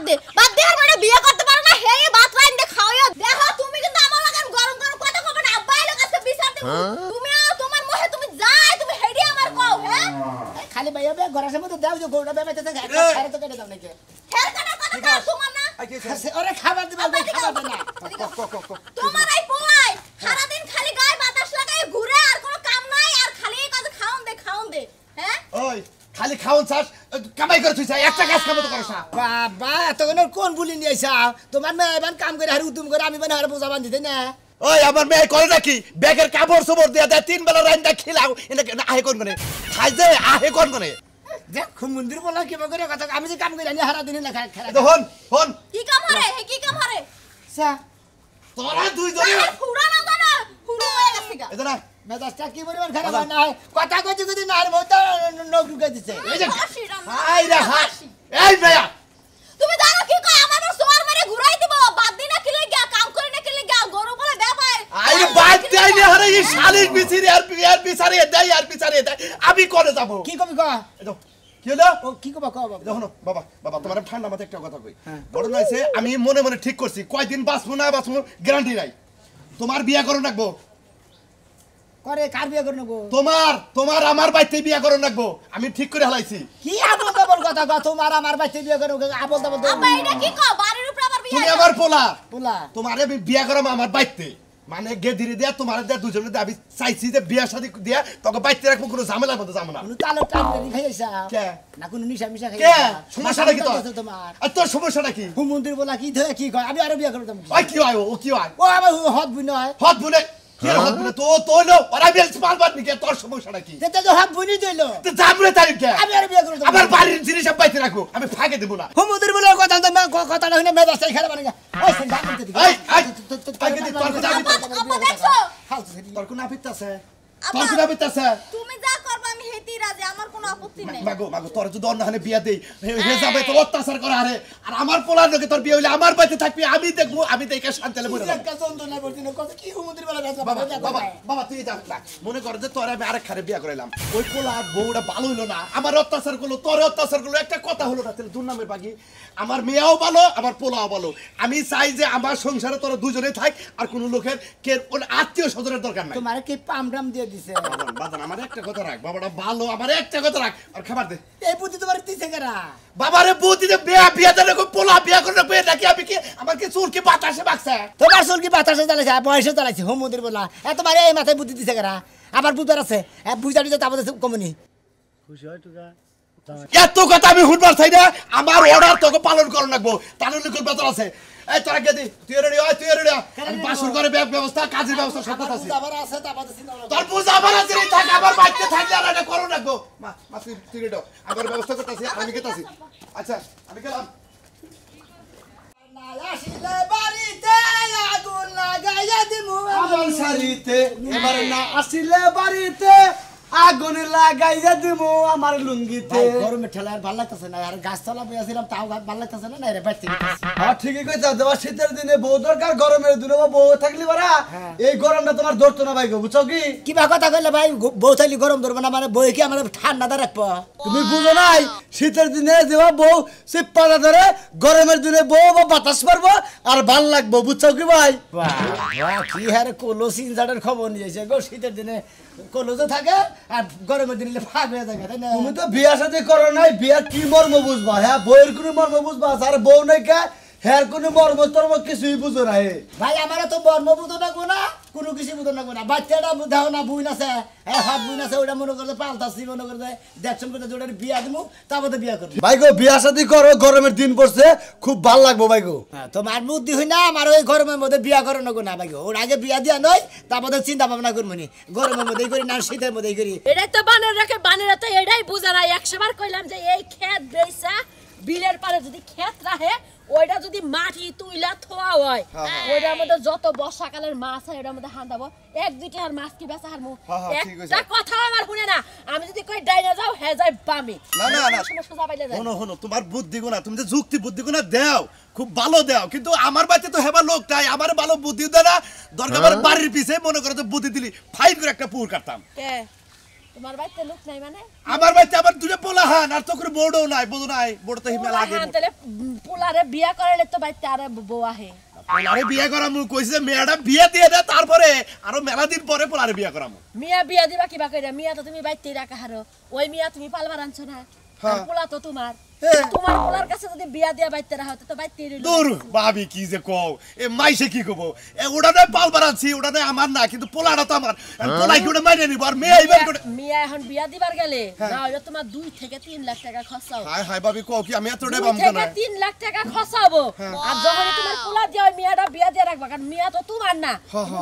দে বাদ দে আর মানে বিয়ে করতে পারো না হে ভাত রাইন দে খাওয়া দেখো তুমি কিন্তু আমার লাগান গরম গরম কথা কবে না আব্বা এর কাছে বিচার দেব তুমি তোমার মোহে তুমি যাই তুমি হেডি আমার কও হ্যাঁ খালি ভাইয়া বে ঘরের মধ্যে দাও যে গৌড়া বেবেতে খারে তো কেটে দাও নাকি হের কাটা কথা তোমার না ওরে খাবার দিবা ভাই খাবার দে না তোমার এই পোলাই সারা দিন খালি গায়ে বাতাস লাগায় ঘুরে আর কোনো কাম নাই আর খালি এই কাজ খাওন দে হ্যাঁ ওই খালি খাওন চাস কামাই করে তুই একটা কাজ কাম তো করছ না বাবা এতক্ষণ কোন বুলি নিয়ে আইছা তোমার মেয়ে এবার কাম করে আর উতুম করে আমি মানে আর বোঝা বান্ধি দেই না ওই আমার মেয়ে করে নাকি ব্যাগের কাপড় চোপড় দিয়া দেয় 3 বেলা রান্না খিলাও এনে আহে কোন কোনে খাই দে আহে কোন কোনে দেখ মন্দির বলা কি করে কথা আমি যে কাম করে আনি হারা দিন না খেলা তো হন কি কাম হরে হে কি কাম হরে সা তোরা দুই জনে পুরা না জানা পুরো হয়ে গেছে গা এদনা মেজাজটা কি পরিমাণ খারাপ হয় না কথা কইতে না আর মত নখ ঢুকে দিছে এই যে আই রে হাস এই মেয়া তুমি জানো কি কয় আমার সোয়ার মারে ঘুরাই দিব বাদ দিনা কি লাগা কাম করে না কি লাগা গরু বলে ব্যাপার আই রে বাদ দেই রে হরে এই শালির বিচিরি আর বিচারে দেই আর বিচারে দেই আমি করে যাব কি কবি ক কি হলো ও কি কবা ক বাবা দেখো বাবা তোমার ঠান্ডা মাথায় একটা কথা কই বড় নইছে আমি মনে মনে ঠিক করছি কয়দিন বাঁচবো না বাঁচবো গ্যারান্টি নাই তোমার বিয়া করো রাখবো করে কার বিয়ে করে নেবো তোমার আমার বাইতে বিয়া করো রাখবো আমি ঠিক করে হালাইছি কি আবল তাবল কথা কও তোমার আমার বাইতে বিয়ে করে আবল তাবল আব্বা এটা কি কও বাড়ির উপর আবার বিয়ে তুমি আমার পোলা পোলা তোমারে আমি বিয়া করাম আমার বাইতে মানে গে ধীরে দিয়া তোমার দিয়া দুজনে আমি চাইছি যে বিয়া শাদী দিয়া তোকে বাইতে রাখবো কোনো ঝামেলার মধ্যে যাবো না তুমি তালে টাইম খাইছা কে না কোনো নিশা মিশা কে খাইছা সমস্যাটা কি তোমার আর তোর সমস্যাটা কি মন্দির বলা কি ধরে কি কয় আমি আরো বিয়ে করতাম ওই কি হয় ও কি হয় ও আমার হদ বুই নয় হত বলে কি হত বলে তো লো ওরা বেলস পারবার নি কে তোর সমস্যাটা কি যেটা তো হদ বুই দিল তো জামরে তারিখ কে আমি আরো বিয়ে করতাম আমার বাড়ির জিনিস সব বাইতে রাখো আমি ফাঁকে দেব না মন্দির বলা কথা তো কথাটা হইনা মেজাজ চাই খেলা মানে ওই সেন দাম দিতে এই ফাঁকে দে তোর কথা আব্বা দেখছো তোর কোন আপত্তি তোর কোন আপত্তি তুমি যা করবে আমি হেতি রাজি আমার কোনো আপত্তি নাই মাগো তোর যদি অন্যখানে বিয়া দেই হে যাবে তোর অত্যাচার করে আরে আর আমার পোলার লোকে তোর বিয়ে হইলে আমার বাড়িতে থাকবি আমি দেখবো আমি দেখে শান্তিলে মরে একটা যন্ত্রণা করছি না কত কি মন্দির বলা বেচা বাবা তুই যা না মনে কর যে তোর আমি আরেক খারে বিয়া করাইলাম ওই পোলা বউটা ভালো হইলো না আমার অত্যাচার করলো তোর অত্যাচার করলো একটা কথা হলো না তাহলে দুর্নামের বাকি আমার মেয়েও ভালো আমার পোলাও ভালো আমি চাই যে আমার সংসারে তোরা দুজনে থাক আর কোনো লোকের কে আত্মীয় স্বজনের দরকার নাই তোমার কি পামডাম দিয়ে দিছে বাদান আমার একটা কথা রাখ বাবাটা ভালো আমার একটা কথা রাখ আর খাবার দে এই বুদ্ধি তোমার দিছে কেরা বাবারে বুদ্ধি দে বিয়া দেন পোলা বিয়া করে রাখবে নাকি আমি কি আমার কি চুল কি বাতাসে বাকছে তোমার চুল কি বাতাসে চালাইছে বয়সে চালাইছে হোম মন্দির বলা তোমার এই মাথায় বুদ্ধি দিছে কেরা আবার বুঝার আছে বুঝার দিতে তারপরে কমনি খুশি হয় তোরা এত কথা আমি হুনবার চাই না আমার অর্ডার তোকে পালন করে রাখবো তাহলে লিখুন বেতন আছে এই তোরা গেদি তুই রেডি হয় তুই রেডি আমি বাসর করে ব্যাগ ব্যবস্থা কাজের ব্যবস্থা সব কথা আছে আবার আছে তারপরে তোর পূজা আবার আছে রে থাক আবার বাইতে থাকলে আর এটা করো রাখবো মা তুই রেডি আমার ব্যবস্থা করতেছি আমি গেতাছি আচ্ছা আমি গেলাম আসিলে বাড়িতে আগুন লাগাইয়া দিমু আমার শাড়িতে এবার না আসিলে বাড়িতে আগুন লাগাইয়া দিমু আমার লুঙ্গিতে গরমে ঠেলার ভালো লাগতেছে না আর গাছতলা বসেছিলাম তাও ভালো লাগতেছে না না রে বাইতে হ্যাঁ ঠিকই কইছা দেবা শীতের দিনে বউ দরকার গরমের দিনে বউ থাকলি বারা এই গরমটা তোমার ধরতো না ভাই গো বুঝছো কি কিবা কথা কইলে ভাই বউ থাকলে গরম ধরবে না মানে বউ কি আমার ঠান্ডা রাখবো তুমি বুঝো নাই শীতের দিনে দেবা বউ সিপাটা ধরে গরমের দিনে বউ বাতাস পারবো আর ভাল লাগবো বুঝছো কি ভাই কি হারে কোলো সিনজারের খবর নিয়েছে গো শীতের দিনে কলজে থাকে আর গরমের দিনে ফাঁক হয়ে থাকে তাই না তুমি তো বিয়া সাথে করো নাই বিয়ার কি মর্ম বুঝবা হ্যাঁ বউয়ের কোনো মর্ম বুঝবা আর বউ নাই কা হ্যাঁ কোনো মর্ম টর্ম কিছুই বুঝো না হে ভাই আমার তো মর্ম বুঝো না না কোনো কিছু বুঝো না না বাচ্চাটা বুঝাও না বুই নাছে হাত বুই নাছে ওটা মনে করে পাল্টাছি মনে করে দেখছেন করে জোড়ার বিয়া দিমু তারপরে বিয়া করবি ভাই গো বিয়া সাথে করো গরমের দিন পড়ছে খুব ভাল লাগবো ভাই গো তোমার বুদ্ধি হই না আমার ওই গরমের মধ্যে বিয়া করো না গো না ভাই গো ওর আগে বিয়া দিয়া নয় তারপরে চিন্তা ভাবনা করবো নি গরমের মধ্যেই করি না শীতের মধ্যেই করি এটাই তো বানর রাখে বানরা তো এটাই বুঝা না 100 বার কইলাম যে এই ক্ষেত বেইসা বিলের পারে যদি ক্ষেত রাখে ওইটা যদি মাটি তুইলা থোয়া হয় ওইটার মধ্যে যত বর্ষাকালের মাছ হয় ওটার মধ্যে হান্দাবো এক দুইটা আর মাছ কি বেচা হারমু একটা কথা আমার শুনে না আমি যদি কই ডাইনা যাও হে যাই বামে না সোজা পাইলে যায় শোনো তোমার বুদ্ধি গুণা তুমি যে যুক্তি বুদ্ধি গুণা দাও খুব ভালো দাও কিন্তু আমার বাড়িতে তো হেবা লোক তাই আমার ভালো বুদ্ধি দেয় না দরকার বাড়ির পিছে মনে করো তো বুদ্ধি দিলি ফাইন করে একটা পুর কাটতাম কে তোমার বাড়িতে লোক নাই মানে আমার বাড়িতে আবার দুটো পোলা হান আর তো করে বড়ও নাই বড় নাই বড় তো হিমেল আগে হ্যাঁ তাহলে পোলারে বিয়া করাইলে তো বাড়িতে আরে বউ আহে পোলারে বিয়া করামু কইছে মেয়েটা বিয়া দিয়ে দে তারপরে আরো মেলা দিন পরে পোলারে বিয়া করামু মিয়া বিয়া দিবা কিবা কইরা মিয়া তো তুমি বাড়িতে রাখা হারো ওই মিয়া তুমি পালবার আনছো না আর পোলা তো তোমার তোমার পোলার কাছে যদি বিয়া দিয়া বাইতে রাখো তো বাইতে রইলো দূর ভাবি কি যে কও এ মাইসে কি কব এ ওটা নয় পালবার আছি ওটা নয় আমার না কিন্তু পোলাটা তো আমার পোলাই কি ওটা মাইনে নিব আর মেয়ে আইবার করে মিয়া এখন বিয়া দিবার গেলে না হলে তোমার 2 থেকে 3 লাখ টাকা খরচ হবে হাই হাই ভাবি কও কি আমি এত ডে 2 বামু থেকে না 3 লাখ টাকা খরচ হবে আর যখন তোমার পোলা দিয়া ওই মিয়াটা বিয়া দিয়া রাখবা কারণ মিয়া তো তোমার না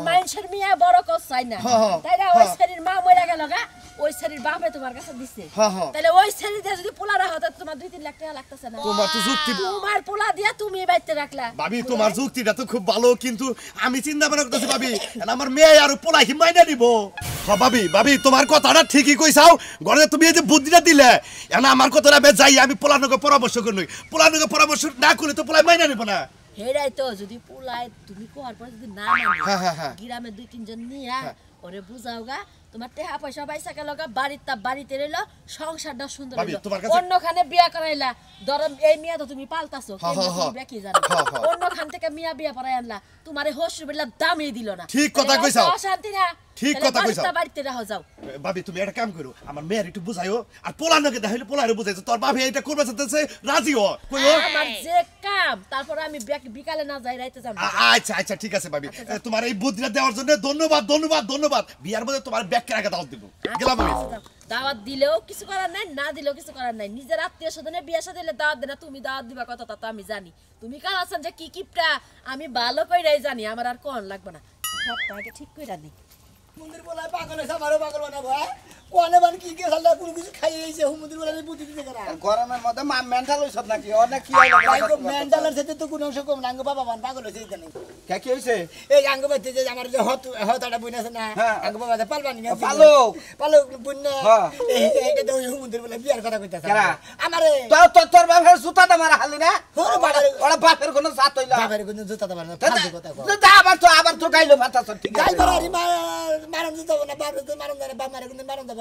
মানুষের মিয়া বড় কস চাই না তাই না ওই শরীর মা মইরা গেল গা ওই শরীর বাপে তোমার কাছে দিছে তাহলে ওই শরীর দিয়ে যদি পোলা রাখো তাহলে তোমার 2-3 লাখ টাকা লাগতেছে না তোমার তো যুক্তি তোমার পোলা দিয়া তুমি বাইতে রাখলা ভাবি তোমার যুক্তিটা তো খুব ভালো কিন্তু আমি চিন্তা ভাবনা করতেছি ভাবি আমার মেয়ে আর পোলাই কি মাইনে নিব ভাবি ভাবি তোমার কথাটা ঠিকই কইছাও ঘরে তুমি এই যে বুদ্ধিটা দিলে এখন আমার কথাটা বে যাই আমি পোলার নগে পরামর্শ করলই পোলার নগে পরামর্শ না করলে তো পোলাই মাইনে নিব না হেরাই তো যদি পোলাই তুমি কোয়ার পর যদি না মানে গ্রামে 2-3 জন নিয়া ওরে বুঝাওগা তোমার টাকা পয়সা পয়সা কে লগা বাড়িতে রইলো সংসারটা সুন্দর হইলো অন্যখানে বিয়া করাইলা ধরো এই মিয়া তো তুমি পালতাছো কি জানো অন্যখান থেকে মিয়া বিয়া পরাই আনলা তোমারে হোশ বিল্লা দামই দিল না ঠিক কথা কইছাও অশান্তি না ঠিক কথা কইছাও বাড়িতে রাখো যাও ভাবি তুমি একটা কাম করো আমার মেয়ের একটু বুঝাইও আর পোলা নগে দেখাইলে পোলারে বুঝাইছো তোর ভাবি এটা করবে চাইতেছে রাজি হ কইও আমার যে কাম তারপর আমি বিকালে না যাই রাইতে যাব আচ্ছা আচ্ছা ঠিক আছে ভাবি তোমার এই বুদ্ধিটা দেওয়ার জন্য ধন্যবাদ ধন্যবাদ ধন্যবাদ বিয়ার মধ্যে তোমার ব্যাগ রাখা দাও দিব গেলাম আমি দাওয়াত দিলেও কিছু করার নাই না দিলেও কিছু করার নাই নিজের আত্মীয় স্বজনে বিয়ে সাথে দিলে দাওয়াত দেনা তুমি দাওয়াত দিবা কথা তা তো আমি জানি তুমি কাল আছেন যে কি কিপটা আমি ভালো কইরাই জানি আমার আর কোন লাগবে না সবটা আগে ঠিক কইরা নি মন্দির বলায় পাগল হইছে আমারও পাগল বানাবো কোনে বান কি সাল্লা পুরো কিছু খাইয়ে গেছে মন্দির বলায় বুদ্ধি দিতে করা গরমের মধ্যে মেন্টাল হইছ নাকি অনেক কি হইলো মেন্টালের সাথে তো কোনো অংশ কম নাঙ্গ বাবা মান পাগল হইছে জানি কি হইছে এই আঙ্গ বাইতে যে আমার যে হতটা বুন আছে না আঙ্গ বাবা পালবানি না পালো বুন এইটা তো মন্দির বলায় বিয়ার কথা কইতাছে আমারে তোর বাপের জুতাটা মারা হালি না ওরে বাবা ওরা বাপের কোনো জাত হইলা বাবার কোনো জুতাটা মারা না ফালতু কথা কও আবার তো গাইলো ভাতাছ ঠিক আছে গাই বাড়ি মারন দিতে না বাবার তো মারন দেনা বাপ মারে কিন্তু মারন দেব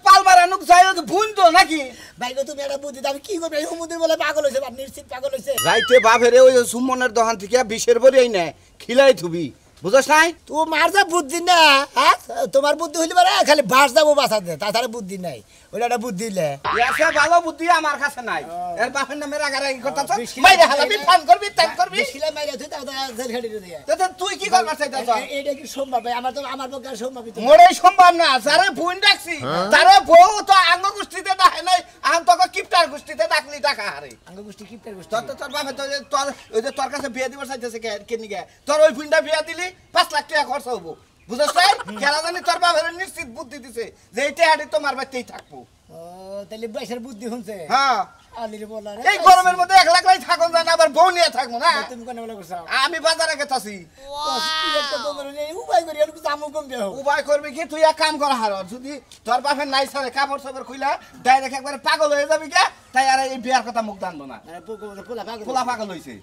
পালমারা নুক যাইও তো ভুন তো নাকি ভাই গো তুমি একটা বুদ্ধি দাও কি করবে এই মন্দির বলে পাগল হইছে বাপ নিশ্চিত পাগল হইছে রাইতে বাপেরে ওই সুমনের দোকান থেকে বিশের বড়ি আই না খিলাই থুবি বুঝছ নাই তোমার যা বুদ্ধি না হ্যাঁ তোমার বুদ্ধি হইলে পারে খালি বাস যাবো বাসা দে তাছাড়া বুদ্ধি নাই ওটা একটা বুদ্ধি দিলে এসে ভালো বুদ্ধি আমার কাছে নাই এর বাপের নামে রাগারাগি করতাছ মাইরে হালাবি ফোন করবি টাইম করবি শিলা মাইরা তুই তাও জেল খাটি দিয়ে তো তুই কি করবার চাইতাছ এইটা কি সম্ভব ভাই আমার তো আমার পক্ষে আর সম্ভব তো মোরে সম্ভব না যারে ভুন ডাকছি তারে বউ তো আঙ্গ গোষ্ঠীতে ডাকে নাই আম তোকে কিপটার গোষ্ঠীতে ডাকলি টাকা হারে আঙ্গ গোষ্ঠী কিপটার গোষ্ঠী তোর বাপে তো তোর ওই যে তোর কাছে বিয়ে দিবার চাইতেছে কে নিগে তোর ওই ভুনটা বিয়া দিলি 5 লাখ টাকা খরচ হবো বুঝছ নাই কেন জানি তোর বাপের নিশ্চিত বুদ্ধি দিছে যে এইটা হাড়ি তোমার বাড়িতেই থাকবো ও তাহলে বাইশের বুদ্ধি শুনছে হ্যাঁ আলির বলা রে এই গরমের মধ্যে 1 লাখ লাই থাকুন যায় না আবার বউ নিয়ে থাকবো না তুমি কোন বলা করছো আমি বাজারে গেতাছি একটা তো মানে উপায় করি আর জামু কম দেও উপায় করবি কি তুই এক কাম কর হার যদি তোর বাপের নাই সারে কাপড় সাপড় খুইলা ডাইরেক্ট একবারে পাগল হয়ে যাবি কে তাই আর এই বিয়ার কথা মুখ টানবো না মানে পোলা পাগল পোলা পাগল হইছে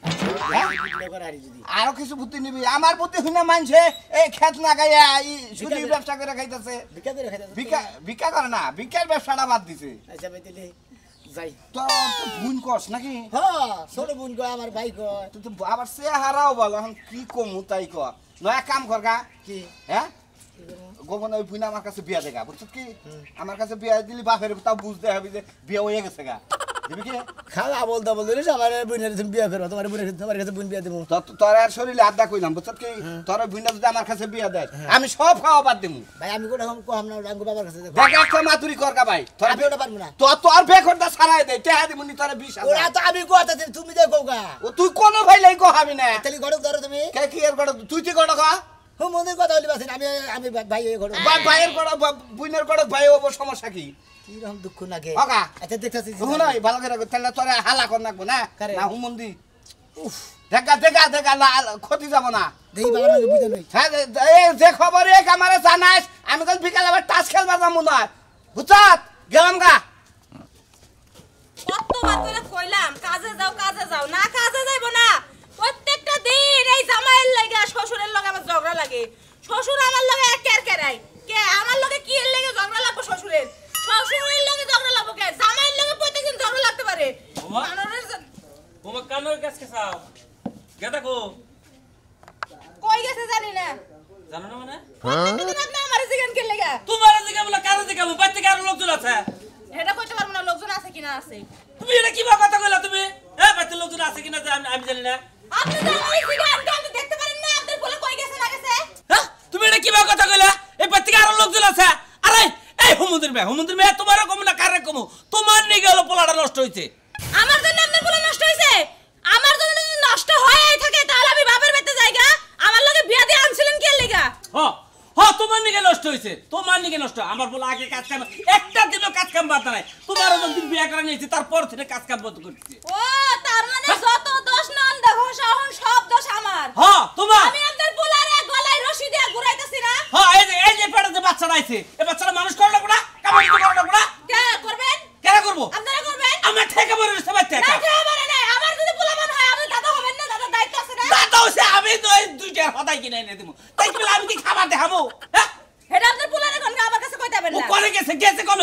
করে হারি যদি আরো কিছু বুদ্ধি নিবি আমার বুদ্ধি শুনে মানছে এই খেত না গাইয়া এই সুদি ব্যবসা করে খাইতেছে ভিক্ষা করে খাইতে ভিক্ষা করে না ভিক্ষার ব্যবসাটা বাদ দিছে আচ্ছা ভাই তাহলে যাই তো ভুন কস নাকি হ্যাঁ ছোট বোন কয় আমার ভাই কয় তুই তো আবার সে হারাও বল এখন কি কমু তাই ক নয়া কাম কর গা কি হ্যাঁ গোপন ওই ভুইনা আমার কাছে বিয়া দেখা বুঝছিস কি আমার কাছে বিয়া দিলি বাপের তাও বুঝতে হবে যে বিয়া হয়ে গেছে গা দিবি কি খাওয়া বলতে বলতে আমার বোনের তুমি বিয়ে করো তোমার বোনের তোমার কাছে বোন বিয়ে দেবো তোর আর শরীরে আড্ডা কইলাম বুঝছিস কি তোর ভুইনা যদি আমার কাছে বিয়া দেয় আমি সব খাওয়া বাদ দিমু ভাই আমি কোটা কম না রাঙ্গু বাবার কাছে দেখো দেখ একটা মাতুরি কর গা ভাই তোর আমি ওটা পারবো না তোর বেখরটা ছাড়াই দে টেহা দিমুনি তোর 20,000 ওরা তো আমি কথা তুমি দেখো গা ও তুই কোন ভাইলাই কহাবি না তাহলে গড়ক ধরো তুমি কে কি এর গড় তুই কি গড় কা ও মন্দির কথা বলি বাসেন আমি আমি ভাই এই গড়ক ভাইয়ের গড় বুইনের গড় ভাই ও সমস্যা কি কি রকম দুঃখ লাগে ওকা আচ্ছা দেখতাছি শুনাই ভালো করে তাহলে তোরে হালা কর নাকবো না কারে? না হুমন্দি উফ দেখা ক্ষতি যাব না দেই বাবা নাকি বুঝা নাই হ্যাঁ এই যে খবর এক আমারে জানাস আমি কাল বিকালে আবার টাস খেলবা যাবো না বুঝছত গেলাম গা কতবার করে কইলাম কাজে যাও না কাজে যাইবো না প্রত্যেকটা দিন এই জামাইয়ের লাগা শ্বশুরের লগে আমার ঝগড়া লাগে শ্বশুর আমার লগে কেরকেরাই কে আমার লগে কি এর লাগে ঝগড়া লাগবে শ্বশুরের আনোর কাছে চাও গেদা কো কই গেছে জানি না জানো না মানে প্রতিদিন আপনি আমারে জিগান কে লাগা তোমার দিকে বলে কার দিকে বাচ্চা কার লোকজন আছে এটা কইতে পারবো না লোকজন আছে কিনা আছে তুমি এটা কি কথা কইলা তুমি বাচ্চা লোকজন আছে কিনা আমি জানি না আপনি তো আমারে জিগান কে আপনি দেখতে পারেন না আপনার বলে কই গেছে না গেছে তুমি এটা কি কথা কইলা এই বাচ্চা কার লোকজন আছে আরে এই হুমুদের মেয়ে তোমারও কম না কারে কম তোমার নিয়ে গেল পোলাটা নষ্ট হইছে আমার জন্য আপনার বলে নষ্ট হইছে আমার জন্য যদি নষ্ট হয়ই থাকে তাহলে আমি বাবার বাড়িতে যাইগা আমার লগে বিয়া দিয়ে আনছিলেন কে লাগা তোমার নিকে নষ্ট হইছে তোমার নিকে নষ্ট আমার বলে আগে কাজ কাম একটা দিনও কাজ কাম বাদ নাই তোমার যখন বিয়া করে নিয়েছে তারপর থেকে কাজ কাম বন্ধ করতেছে ও তার মানে যত দোষ নন দেখো সহন সব দোষ আমার তোমার আমি আপনার পোলারে গলায় রশি দিয়ে ঘুরাইতাছি না এই যে পেটে যে বাচ্চাটা আইছে এই বাচ্চাটা মানুষ করে লাগবে না কামাই করে লাগবে না কে করবেন কেন করব আপনারা করবেন আমরা ঠেকা বলে রইছে বাচ্চা না ঠেকা বলে নাই আমার যদি পোলাবান হয় আপনি দাদা হবেন না দাদা দায়িত্ব আছে না দাদা হইছে আমি তো এই দুইটা হদাই কিনে এনে দেবো তাই বলে আমি কি খাবার দেখাবো এটা আপনার পোলারে কোন আমার কাছে কইতে পারবেন ও না করে গেছে কোন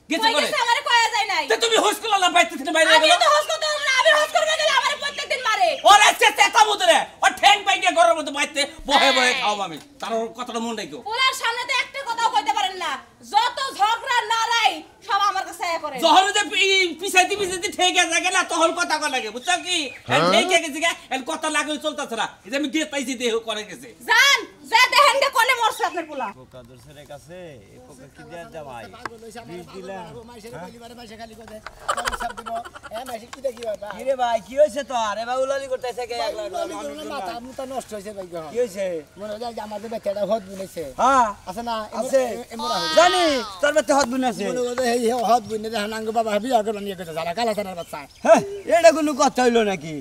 গেছে কই করে গেছে আমারে কয়া যায় নাই তো তুমি হোস করলা না বাইতে থেকে বাইরে আমি গেল তো হোস করতে না আমি হোস করবে গেলে আমারে প্রত্যেকদিন মারে ওরে চেতা মুদরে ও ঠ্যাং পাইকে ঘরের মধ্যে বাইতে বহে বহে খাও আমি তার কথাটা মন রাখো পোলার সামনে তো একটা কথাও কইতে পারেন না যত ঝগড়া নারাই সব আমার কাছে আয়া করে যখন যে পিছাইতে ঠেকে যায় না তখন কথা কয় লাগে বুঝছো কি ঠেকে গেছে এর কথা লাগে চলতেছে না এই যে আমি গেট পাইছি দেহ করে গেছে জান যে দেখেন কে কোনে মরছে আপনার পোলা পোকাদের ছেলে কাছে এই পোকা কি দেয়া জামাই বিষ দিলাম কিরে ভাই কি হয়েছে তোর এবার উলালি করতেছে কে নষ্ট হয়েছে ভাই কি হয়েছে মনে হয় যে আমাদের বেচারা হদ বুনেছে হ্যাঁ আছে না আছে জানি তোর বাচ্চা হাত বুনেছে মনে করে এই হদ বুনে দেখেন আঙ্গ বাবা বিয়া করে নিয়ে গেছে যারা কালা থানার বাচ্চা হ্যাঁ এটা কোনো কথা হইলো নাকি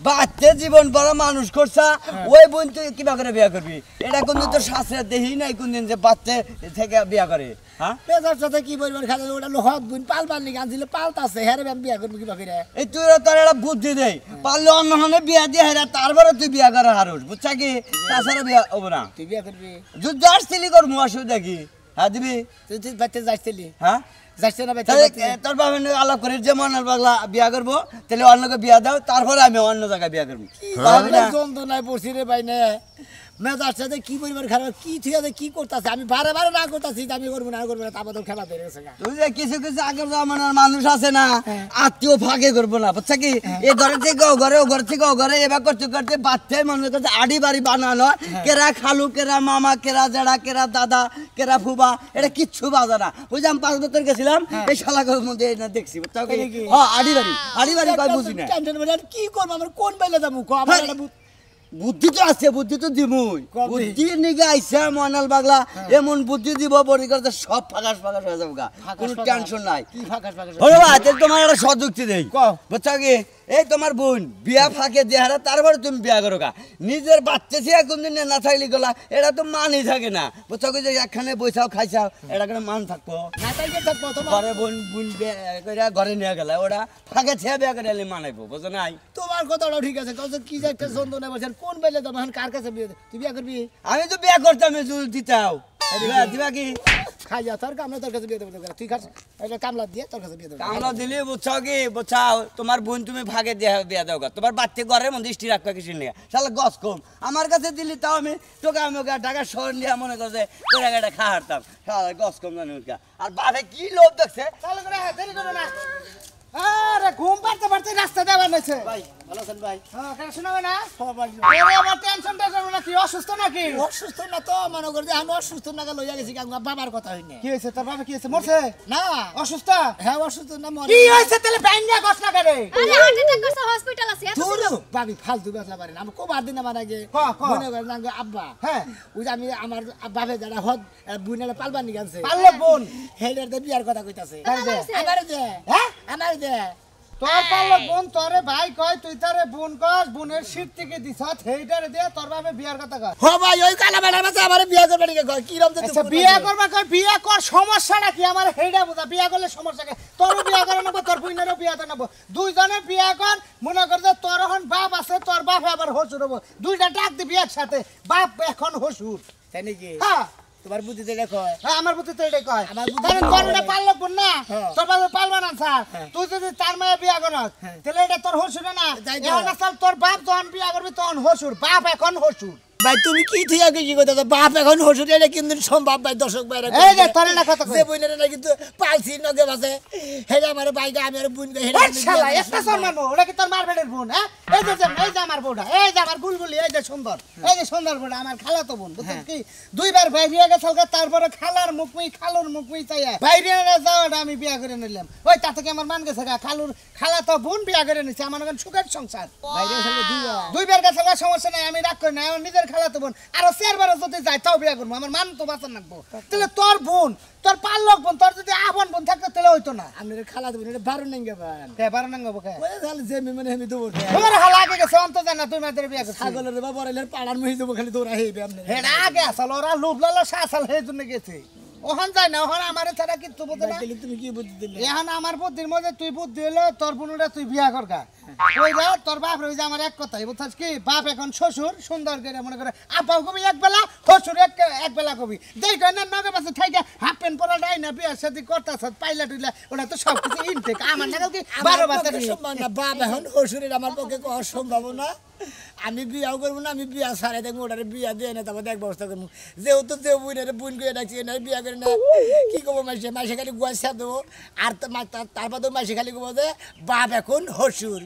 বাচ্চা জীবন বড় মানুষ করছা ওই বোন তুই কিবা করে বিয়া করবি এটা কিন্তু তোর শাস্ত্রে দেখি নাই কোনদিন যে বাচ্চা থেকে বিয়া করে হ্যাঁ পেশার সাথে কি পরিমাণ খাওয়া ওটা হদ বুন পালবার নিয়ে আনছিল পালতাছে হ্যাঁ আমি বিয়া করবো কিবা করে এই তুই তোর একটা বুদ্ধি দেই পারলে অন্য হনে বিয়া দিয়ে হেরা তারপরে তুই বিয়া করা হারুস বুঝছা কি তাছাড়া বিয়া হবো না তুই বিয়া করবি যুদ্ধ আসছিলি করবো অসুবিধা কি হ্যাঁ দিবি তুই বাচ্চা যাইছিলি হ্যাঁ যাচ্ছে না তাহলে বাচ্চা তোর বাবা আলাপ করে যে মনের পাগলা বিয়া করবো তাহলে অন্যকে বিয়া দাও তারপরে আমি অন্য জায়গায় বিয়া করবো পারবি না? যন্ত্রণায় পড়ছি রে ভাই নে মেজার সাথে কি পরিমাণ খারাপ কি ঠিক আছে কি করতেছে আমি বারে বারে না করতেছি আমি করবো না তারপর তো খেলা বেড়ে গেছে তুই যে কিছু কিছু আগের জামানার মানুষ আছে না আত্মীয় ভাগে করবো না বুঝছা কি এই ঘরে থেকে ও ঘরে ও ঘর থেকে ও ঘরে এবার করতে করতে বাচ্চাই মনে করছে আড়ি বাড়ি বানানো কেরা খালু কেরা মামা কেরা জেড়া কেরা দাদা কেরা ফুবা এটা কিচ্ছু বাজা না ওই যে আমি 5 বছর গেছিলাম এই শালাকের মধ্যে এটা দেখছি বুঝছো কি হ্যাঁ আড়ি বাড়ি কয় বুঝি না কি করবো আমার কোন বেলে যাবো আমার একটা বুদ্ধি তো আছে বুদ্ধি তো দিমুই বুদ্ধি নিগে আইছে মনাল পাগলা এমন বুদ্ধি দিব বড়ি করতে সব ফাঁকাস হয়ে যাবে গা কোনো টেনশন নাই কি ফাঁকাস ফাঁকাস ওরে ভাই তাহলে তোমার একটা সযুক্তি দেই বুঝছো কি এই তোমার বোন বিয়া ফাঁকে দেহারা তারপরে তুমি বিয়া করো গা নিজের বাচ্চা ছিয়া কোনদিন না থাকলে গলা এটা তো মানই থাকে না বুঝছো কি যে একখানে বইসাও খাইছাও এটা কোনো মান থাকবো না তাইলে থাকবো তোমার ঘরে বোন বিয়া ঘরে নিয়ে গেলে ওরা ফাঁকে ছিয়া বিয়া করে মানাইবো বুঝো নাই তোমার কথাটাও ঠিক আছে কি যে একটা যন্ত্রণা বলছেন কোন বেলে যাবো এখন কার কাছে বিয়ে তুই বিয়া করবি আমি তো বিয়া করতাম জুল দিতাও দিবা কি খাই যা তোর কামলা তোর কাছে বিয়ে দেবো তুই খাস এটা কামলা দিয়ে তোর কাছে বিয়ে দেবো কামলা দিলি বুঝছো কি বুঝাও তোমার বোন তুমি ভাগে দিয়ে বিয়া দাও তোমার বাচ্চা ঘরের মধ্যে স্টি রাখবা কিছু নিয়ে তাহলে গছ কম আমার কাছে দিলি তাও আমি টোকা মোকা টাকা শহর নিয়ে মনে করছে তোর একটা খা হারতাম গছ কম জানি আর বাপে কি লোভ দেখছে তাহলে করে দেরি করো না আরে ঘুম পাড়তে পাড়তে রাস্তা দেওয়া নাইছে ভাই ভালো আছেন ভাই হ্যাঁ কেন শোনাবে না আরে আমার টেনশন না কি অসুস্থ নাকি অসুস্থ না তো মনে করে যে আমি অসুস্থ না লইয়া গেছি বাবার কথা হইনি কি হইছে তোর বাবা কি হইছে মরছে না অসুস্থ হ্যাঁ অসুস্থ না মরে কি হইছে তাহলে ব্যাঙ্গা কষ্ট না করে আরে হার্ট অ্যাটাক করছে হসপিটাল আছে এত ধুরু ভাবি ফালতু বেচলা পারেন আমি কো বার দিন আমার আগে মনে করেন না আব্বা হ্যাঁ ওই যে আমি আমার বাপে যারা হদ বুনেলা পালবার নি গেছে পাললো বোন হেডার দে বিয়ার কথা কইতাছে আমার দে হ্যাঁ আমার দে তোর পাললো বোন তোরে ভাই কয় তুই তারে বোন কস বোনের শীত থেকে দিছত হেডার দে তোর বাপে বিয়ার কথা কয় হো ভাই ওই কালা বেড়ার মাঝে আমারে বিয়া করবে নি কয় কি রকম আচ্ছা বিয়া করবা কয় বিয়া কর সমস্যাটা কি আমার হেডা বুঝা বিয়া করলে সমস্যা কি তোর বিয়া করে নেব তোর বুইনারও বিয়া করে নেব দুইজনে বিয়া কর মনে কর যে তোর এখন বাপ আছে তোর বাপ আবার হসুর হবো দুইটা ডাক দিবি একসাথে বাপ এখন হসুর তাই নাকি হ্যাঁ তোমার বুদ্ধি এটা কয় হ্যাঁ আমার বুদ্ধি তো এটাই কয় আমার বুদ্ধি কারণ তোর এটা পারলো বোন না হ্যাঁ। তোর বাবা পারবা না স্যার তুই যদি তার মায়ে বিয়া করস তাহলে এটা তোর হসুর না তাই তো। এখন আসল তোর বাপ যখন বিয়া করবি তখন হসুর বাপ এখন হসুর ভাই তুমি কি থিয়া কি কথা বাপ এখন হসুর এটা কিন্তু সম্ভব ভাই দর্শক ভাইরা এই যে তোর না কথা কই যে বইনের না কিন্তু পালছি নগে বাসে হেডা আমার বাইকে আমি আর বুন হেডা এই শালা একটা সম্মান ওটা কি তোর মারবেডের বোন হ্যাঁ এই যে আমার বউটা এই যে আমার গুলগুলি এই যে সুন্দর বউটা আমার খালাতো বোন বুঝছিস কি দুইবার বাইরে গেছে তারপরে খালার মুখমুই চাইয়া বাইরে যাওয়াটা আমি বিয়া করে নিলাম ওই তা থেকে আমার মান গেছে খালাতো বোন বিয়া করে নিছে আমার এখন সুখের সংসার বাইরে গেছে দুইবার গেছে সমস্যা নাই আমি রাগ করি না আমার নিজের খালাতো বোন আরো 4 বার যদি যায় তাও বিয়া করবো আমার মান তো বাঁচান রাখবো তাহলে তোর বোন তোর পাল্লক বোন তোর যদি আপন বোন থাকতো তাহলে হইতো না আমি খালা দেব এটা 12 নেঙ্গে ভাই কে বারো নাঙ্গবো কে ওই তাহলে যে আমি আমি দেবো তোমার হাল আগে গেছে অন্ত জান না তুই মাদের বিয়া করছিস ছাগলের বা বড়াইলের পাড়ার মহি দেবো খালি দৌড়া হেইবে আপনি হেড আগে আসল ওরা লোভ লালো শাসাল হে জন্য গেছে ওখান যায় না ওখানে আমার ছাড়া কিচ্ছু বুঝে না তুমি কি বুদ্ধি দিলে এখন আমার বুদ্ধির মধ্যে তুই বুদ্ধি হলো তোর বোনটা তুই বিয়া করগা ওই যা তোর বাপ রই যে আমার এক কথাই বুঝছিস কি বাপ এখন শ্বশুর সুন্দর করে মনে করে আপাও কবি এক বেলা শ্বশুর এক বেলা কবি দেখ না নগে পাশে ঠাইকা হাফ প্যান্ট পরা ডাই না বিয়ার সাথে করতাছ পাইলা টুইলা ওটা তো সব কিছু ইনটেক আমার না কি 12 বাতের সম্ভব না বাপ এখন হসুরের আমার পক্ষে অসম্ভব না আমি বিয়াও করবো না আমি বিয়া সারাই দেখবো ওটারে বিয়া দিয়ে না তারপর এক ব্যবস্থা করবো যেহেতু যে বুন করে ডাকছি না বিয়া করে না কি করবো মাসে খালি গুয়া সাপ দেবো আর তারপর তো মাসে খালি করবো যে বাপ এখন হসুর